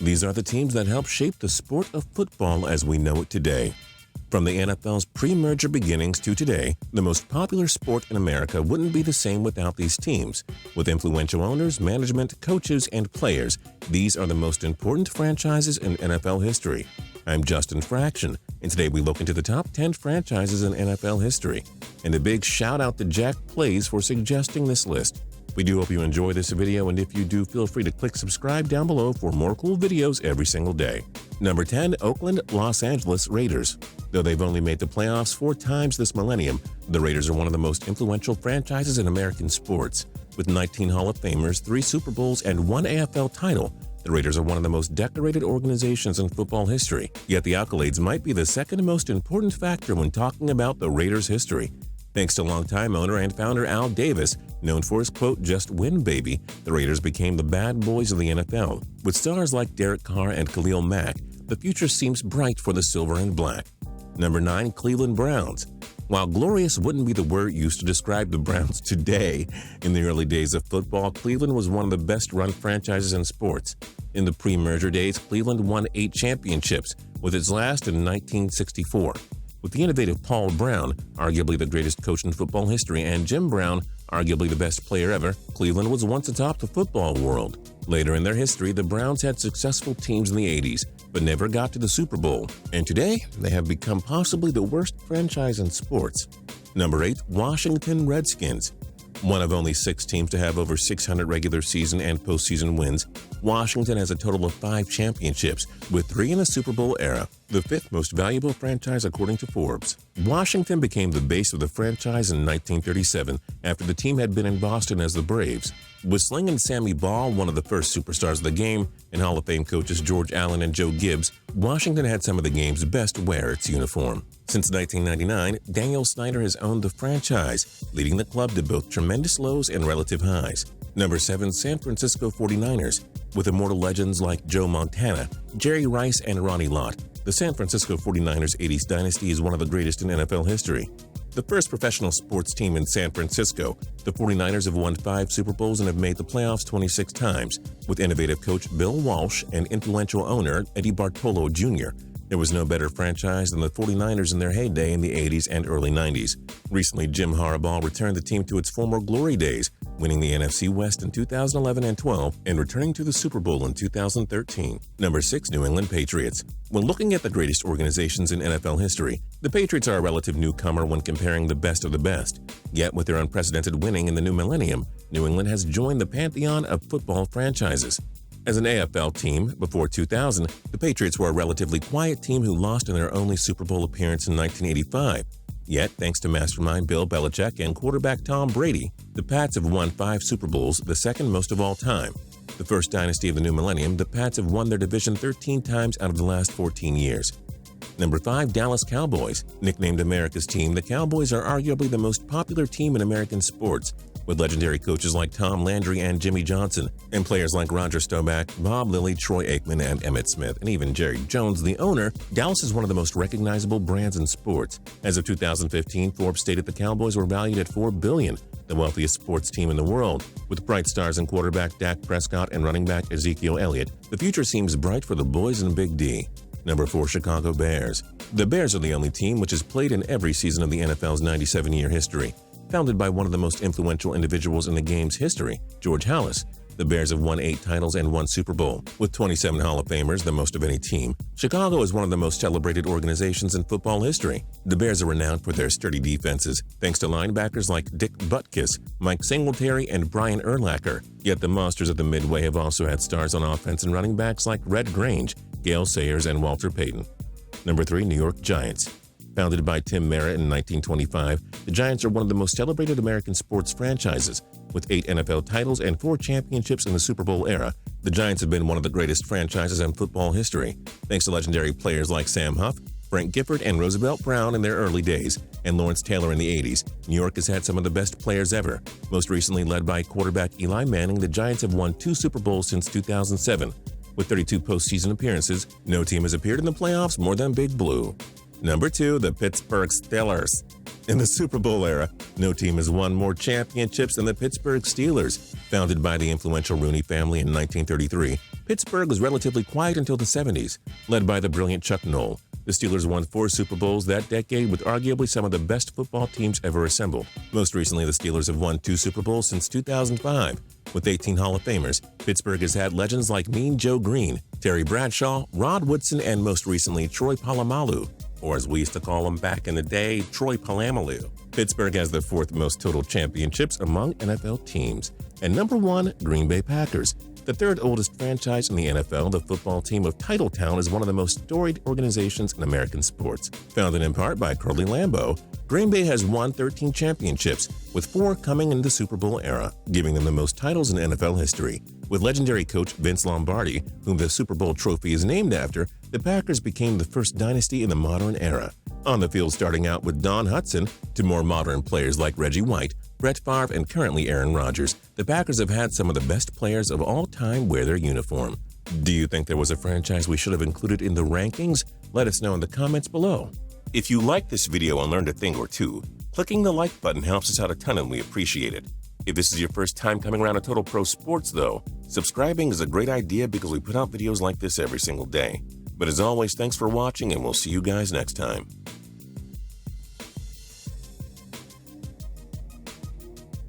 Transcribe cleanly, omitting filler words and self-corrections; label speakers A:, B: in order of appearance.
A: These are the teams that helped shape the sport of football as we know it today. From the NFL's pre-merger beginnings to today, the most popular sport in America wouldn't be the same without these teams. With influential owners, management, coaches, and players, these are the most important franchises in NFL history. I'm Justin Fraction, and today we look into the top 10 franchises in NFL history. And a big shout out to Jack Playz for suggesting this list. We do hope you enjoy this video, and if you do, feel free to click subscribe down below for more cool videos every single day. Number 10. Oakland Los Angeles Raiders. Though they've only made the playoffs 4 times this millennium, the Raiders are one of the most influential franchises in American sports. With 19 Hall of Famers, 3 Super Bowls, and 1 AFL title, the Raiders are one of the most decorated organizations in football history. Yet the accolades might be the second most important factor when talking about the Raiders' history. Thanks to longtime owner and founder Al Davis, known for his quote, "Just win, baby," the Raiders became the bad boys of the NFL. With stars like Derek Carr and Khalil Mack, the future seems bright for the silver and black. Number 9. Cleveland Browns. While glorious wouldn't be the word used to describe the Browns today, in the early days of football, Cleveland was one of the best-run franchises in sports. In the pre-merger days, Cleveland won 8 championships, with its last in 1964. With the innovative Paul Brown, arguably the greatest coach in football history, and Jim Brown, arguably the best player ever, Cleveland was once atop the football world. Later in their history, the Browns had successful teams in the 80s, but never got to the Super Bowl. And today, they have become possibly the worst franchise in sports. Number 8. Washington Redskins. One of only 6 teams to have over 600 regular season and postseason wins, Washington has a total of 5 championships, with 3 in the Super Bowl era, the 5th most valuable franchise according to Forbes. Washington became the base of the franchise in 1937 after the team had been in Boston as the Braves. With Slingin' Sammy Baugh, one of the first superstars of the game, and Hall of Fame coaches George Allen and Joe Gibbs, Washington had some of the game's best wear its uniform. Since 1999, Daniel Snyder has owned the franchise, leading the club to both tremendous lows and relative highs. Number 7. San Francisco 49ers. With immortal legends like Joe Montana, Jerry Rice, and Ronnie Lott, the San Francisco 49ers 80s dynasty is one of the greatest in NFL history. The first professional sports team in San Francisco, the 49ers have won 5 Super Bowls and have made the playoffs 26 times. With innovative coach Bill Walsh and influential owner Eddie Bartolo Jr., there was no better franchise than the 49ers in their heyday in the 80s and early 90s. Recently, Jim Harbaugh returned the team to its former glory days, winning the NFC West in 2011 and 12 and returning to the Super Bowl in 2013. Number 6. New England Patriots. When looking at the greatest organizations in NFL history, the Patriots are a relative newcomer when comparing the best of the best. Yet with their unprecedented winning in the new millennium, New England has joined the pantheon of football franchises. As an AFL team, before 2000, the Patriots were a relatively quiet team who lost in their only Super Bowl appearance in 1985. Yet, thanks to mastermind Bill Belichick and quarterback Tom Brady, the Pats have won 5 Super Bowls, the second most of all time. The first dynasty of the new millennium, the Pats have won their division 13 times out of the last 14 years. Number 5. Dallas Cowboys. Nicknamed America's team, the Cowboys are arguably the most popular team in American sports, with legendary coaches like Tom Landry and Jimmy Johnson, and players like Roger Staubach, Bob Lilly, Troy Aikman, and Emmitt Smith, and even Jerry Jones, the owner. Dallas is one of the most recognizable brands in sports. As of 2015, Forbes stated the Cowboys were valued at $4 billion, the wealthiest sports team in the world. With bright stars in quarterback Dak Prescott and running back Ezekiel Elliott, the future seems bright for the boys in Big D. Number 4. Chicago Bears. The Bears are the only team which has played in every season of the NFL's 97-year history. Founded by one of the most influential individuals in the game's history, George Halas, the Bears have won 8 titles and 1 Super Bowl. With 27 Hall of Famers, the most of any team, Chicago is one of the most celebrated organizations in football history. The Bears are renowned for their sturdy defenses, thanks to linebackers like Dick Butkus, Mike Singletary, and Brian Urlacher. Yet the Monsters of the Midway have also had stars on offense and running backs like Red Grange, Gale Sayers, and Walter Payton. Number 3. New York Giants. Founded by Tim Mara in 1925, the Giants are one of the most celebrated American sports franchises. With 8 NFL titles and 4 championships in the Super Bowl era, the Giants have been one of the greatest franchises in football history. Thanks to legendary players like Sam Huff, Frank Gifford, and Roosevelt Brown in their early days, and Lawrence Taylor in the 80s, New York has had some of the best players ever. Most recently led by quarterback Eli Manning, the Giants have won 2 Super Bowls since 2007. With 32 postseason appearances, no team has appeared in the playoffs more than Big Blue. Number 2, the Pittsburgh Steelers. In the Super Bowl era, no team has won more championships than the Pittsburgh Steelers. Founded by the influential Rooney family in 1933, Pittsburgh was relatively quiet until the 70s. Led by the brilliant Chuck Noll, the Steelers won 4 Super Bowls that decade with arguably some of the best football teams ever assembled. Most recently, the Steelers have won 2 Super Bowls since 2005. With 18 Hall of Famers, Pittsburgh has had legends like Mean Joe Green, Terry Bradshaw, Rod Woodson, and most recently Troy Polamalu, or as we used to call him back in the day, Troy Polamalu. Pittsburgh has the 4th most total championships among NFL teams. And number 1, Green Bay Packers. The 3rd oldest franchise in the NFL, the football team of Titletown is one of the most storied organizations in American sports. Founded in part by Curly Lambeau, Green Bay has won 13 championships, with 4 coming in the Super Bowl era, giving them the most titles in NFL history. With legendary coach Vince Lombardi, whom the Super Bowl trophy is named after, the Packers became the first dynasty in the modern era. On the field, starting out with Don Hutson, to more modern players like Reggie White, Brett Favre, and currently Aaron Rodgers, the Packers have had some of the best players of all time wear their uniform. Do you think there was a franchise we should have included in the rankings? Let us know in the comments below. If you liked this video and learned a thing or two, clicking the like button helps us out a ton and we appreciate it. If this is your first time coming around to Total Pro Sports though, subscribing is a great idea because we put out videos like this every single day. But as always, thanks for watching and we'll see you guys next time.